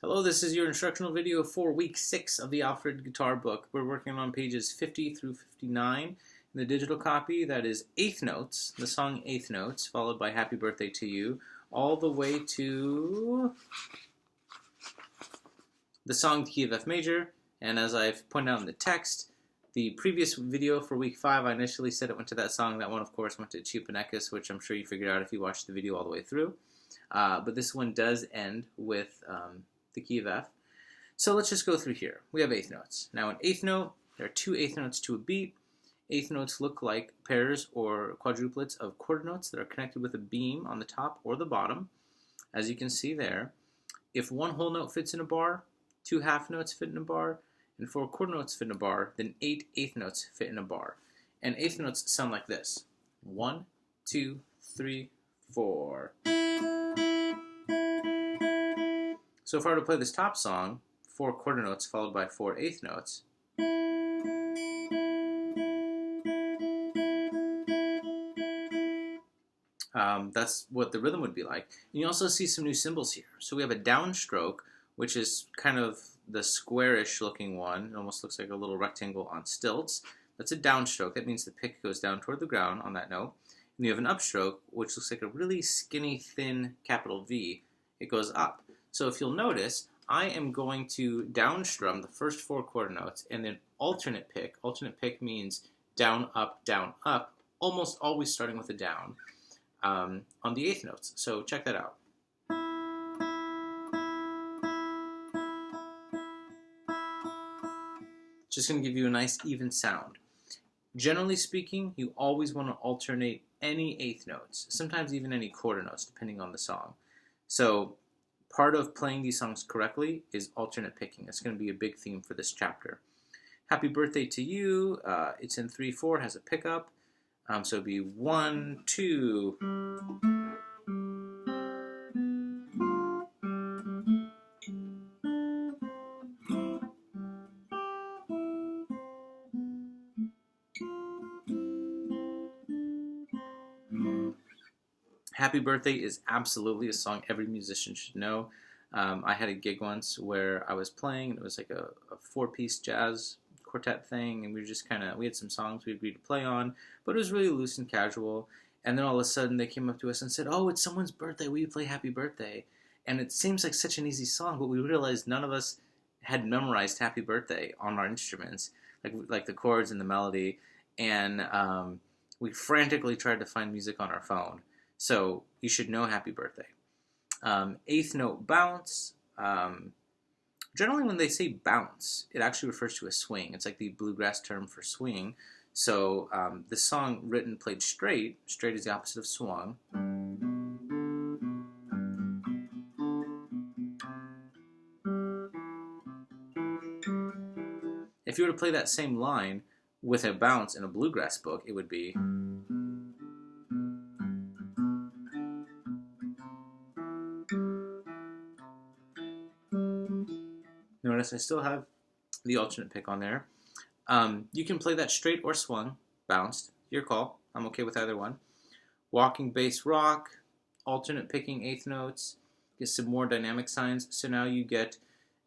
Hello, this is your instructional video for week 6 of the Alfred Guitar Book. We're working on pages 50 through 59. In the digital copy, that is Eighth Notes, the song Eighth Notes, followed by Happy Birthday to You, all the way to the song The Key of F Major. And as I've pointed out in the text, the previous video for week 5, I initially said it went to that song. That one, of course, went to Chupanekis, which I'm sure you figured out if you watched the video all the way through. But this one does end with the key of F. So let's just go through here. We have eighth notes. Now, an eighth note, there are two eighth notes to a beat. Eighth notes look like pairs or quadruplets of quarter notes that are connected with a beam on the top or the bottom. As you can see there, if one whole note fits in a bar, two half notes fit in a bar, and four quarter notes fit in a bar, then 8 eighth notes fit in a bar. And eighth notes sound like this. 1, 2, 3, 4. So if I were to play this top song, 4 quarter notes followed by 4 eighth notes, that's what the rhythm would be like. And you also see some new symbols here. So we have a downstroke, which is kind of the squarish looking one. It almost looks like a little rectangle on stilts. That's a downstroke. That means the pick goes down toward the ground on that note. And you have an upstroke, which looks like a really skinny, thin capital V. It goes up. So if you'll notice, I am going to downstrum the first 4 quarter notes and then alternate pick. Alternate pick means down, up, almost always starting with a down on the eighth notes. So check that out. Just going to give you a nice even sound. Generally speaking, you always want to alternate any eighth notes, sometimes even any quarter notes, depending on the song. So part of playing these songs correctly is alternate picking. It's going to be a big theme for this chapter. Happy Birthday to You, it's in 3/4, has a pickup. So it'd be 1, 2. Happy Birthday is absolutely a song every musician should know. I had a gig once where I was playing, and it was like a 4-piece jazz quartet thing, and we had some songs we agreed to play on, but it was really loose and casual. And then all of a sudden they came up to us and said, "Oh, it's someone's birthday, will you play Happy Birthday?" And it seems like such an easy song, but we realized none of us had memorized Happy Birthday on our instruments, like the chords and the melody, and we frantically tried to find music on our phone. So you should know Happy Birthday. Eighth note bounce. Generally when they say bounce, it actually refers to a swing. It's like the bluegrass term for swing. So the song written played straight. Straight is the opposite of swung. If you were to play that same line with a bounce in a bluegrass book, it would be... Notice I still have the alternate pick on there. You can play that straight or swung, bounced, your call. I'm okay with either one. Walking bass rock, alternate picking eighth notes, get some more dynamic signs. So now you get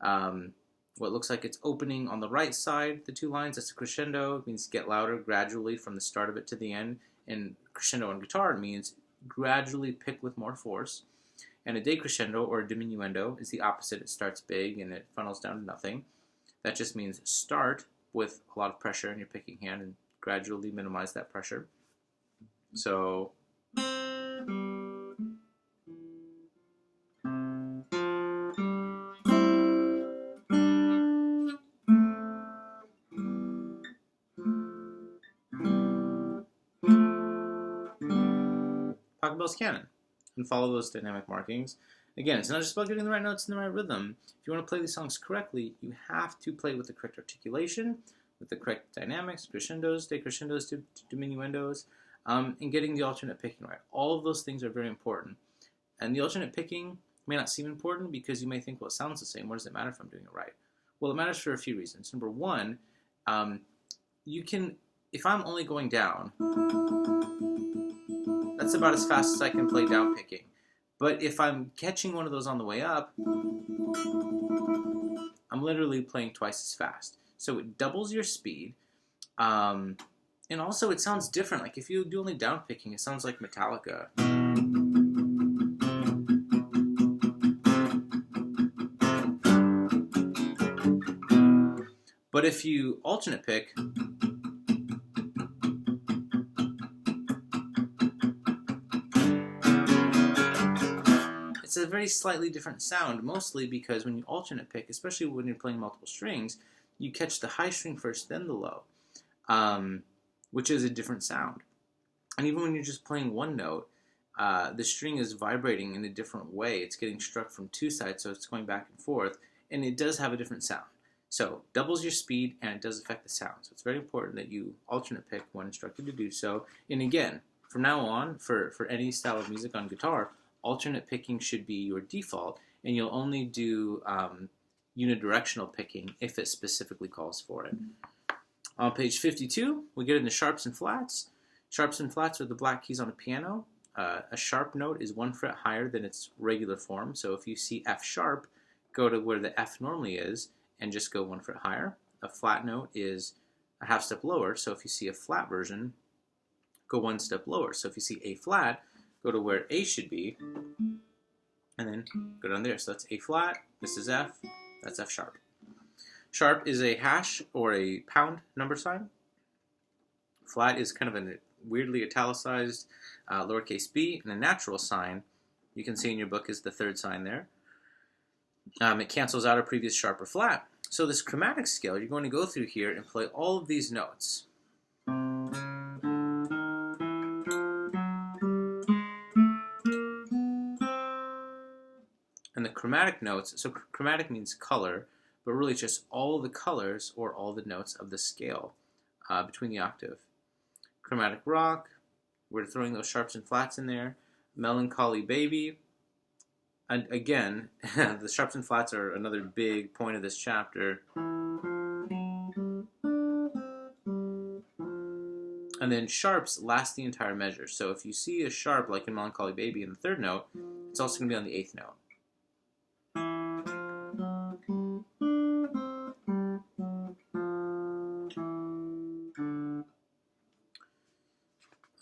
what looks like it's opening on the right side, the 2 lines. That's a crescendo. It means get louder gradually from the start of it to the end. And crescendo on guitar means gradually pick with more force. And a decrescendo or a diminuendo is the opposite. It starts big and it funnels down to nothing. That just means start with a lot of pressure in your picking hand and gradually minimize that pressure. So... Pachelbel's Canon, and follow those dynamic markings. Again, it's not just about getting the right notes and the right rhythm. If you want to play these songs correctly, you have to play with the correct articulation, with the correct dynamics, crescendos, decrescendos, diminuendos, and getting the alternate picking right. All of those things are very important. And the alternate picking may not seem important because you may think, well, it sounds the same. What does it matter if I'm doing it right? Well, it matters for a few reasons. Number one, if I'm only going down, that's about as fast as I can play down picking. But if I'm catching one of those on the way up, I'm literally playing twice as fast. So it doubles your speed. And also it sounds different. Like if you do only down picking, it sounds like Metallica. But if you alternate pick, it's a very slightly different sound, mostly because when you alternate pick, especially when you're playing multiple strings, you catch the high string first, then the low, which is a different sound. And even when you're just playing one note, the string is vibrating in a different way. It's getting struck from two sides, so it's going back and forth, and it does have a different sound. So doubles your speed, and it does affect the sound. So it's very important that you alternate pick when instructed to do so. And again, from now on, for any style of music on guitar, alternate picking should be your default, and you'll only do unidirectional picking if it specifically calls for it. On page 52, we get into sharps and flats. Sharps and flats are the black keys on a piano. A sharp note is 1 fret higher than its regular form. So if you see F sharp, go to where the F normally is and just go 1 fret higher. A flat note is a half step lower. So if you see a flat version, go 1 step lower. So if you see A flat, go to where A should be, and then go down there. So that's A flat, this is F, that's F sharp. Sharp is a hash or a pound number sign. Flat is kind of a weirdly italicized lowercase b, and a natural sign, you can see in your book, is the third sign there. It cancels out a previous sharp or flat. So this chromatic scale, you're going to go through here and play all of these notes. And the chromatic notes, so chromatic means color, but really it's just all the colors or all the notes of the scale between the octave. Chromatic rock, we're throwing those sharps and flats in there. Melancholy baby. And again, the sharps and flats are another big point of this chapter. And then sharps last the entire measure. So if you see a sharp, like in Melancholy Baby in the third note, it's also going to be on the eighth note.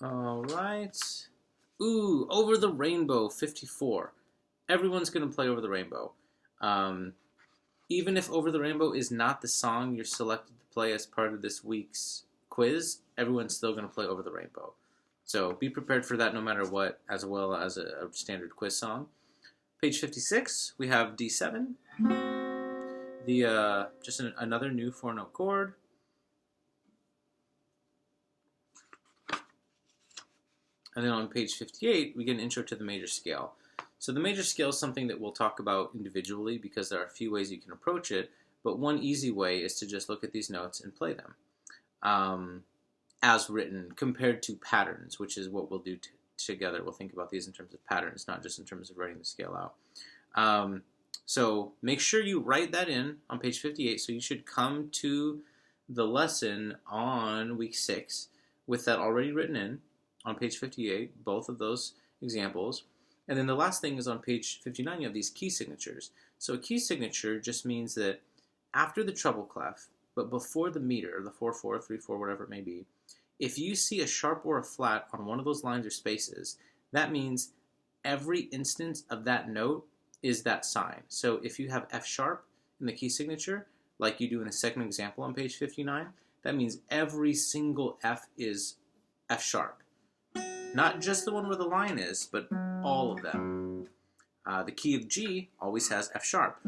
All right. Ooh, Over the Rainbow, 54. Everyone's going to play Over the Rainbow. Even if Over the Rainbow is not the song you're selected to play as part of this week's quiz, everyone's still going to play Over the Rainbow. So be prepared for that no matter what, as well as a standard quiz song. Page 56, we have D7. Just another new 4-note chord. And then on page 58, we get an intro to the major scale. So the major scale is something that we'll talk about individually because there are a few ways you can approach it, but one easy way is to just look at these notes and play them as written compared to patterns, which is what we'll do together. We'll think about these in terms of patterns, not just in terms of writing the scale out. So make sure you write that in on page 58, so you should come to the lesson on week 6 with that already written in on page 58, both of those examples. And then the last thing is on page 59, you have these key signatures. So a key signature just means that after the treble clef, but before the meter, the 4/4, 3/4, whatever it may be, if you see a sharp or a flat on one of those lines or spaces, that means every instance of that note is that sign. So if you have F sharp in the key signature, like you do in a second example on page 59, that means every single F is F sharp. Not just the one where the line is, but all of them. The key of G always has F sharp.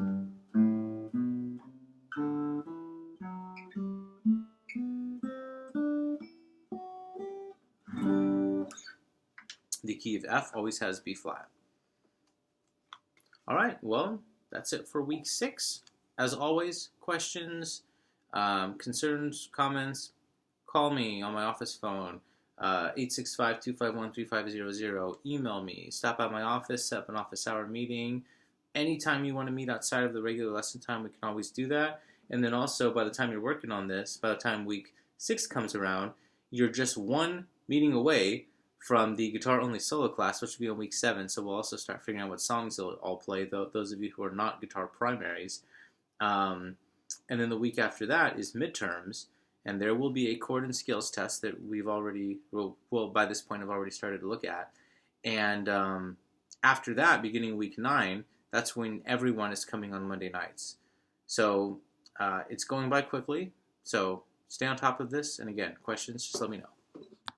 The key of F always has B flat. All right, well, that's it for week 6. As always, questions, concerns, comments, call me on my office phone. 865-251-3500. Email me. Stop by my office, set up an office hour meeting. Anytime you want to meet outside of the regular lesson time, we can always do that. And then also, by the time you're working on this, by the time week 6 comes around, you're just one meeting away from the guitar only solo class, which will be on week 7. So we'll also start figuring out what songs they'll all play. Those of you who are not guitar primaries. And then the week after that is midterms, and there will be a chord and skills test that we've already, well by this point, I've already started to look at. And after that, beginning week 9, that's when everyone is coming on Monday nights. So it's going by quickly. So stay on top of this. And again, questions, just let me know.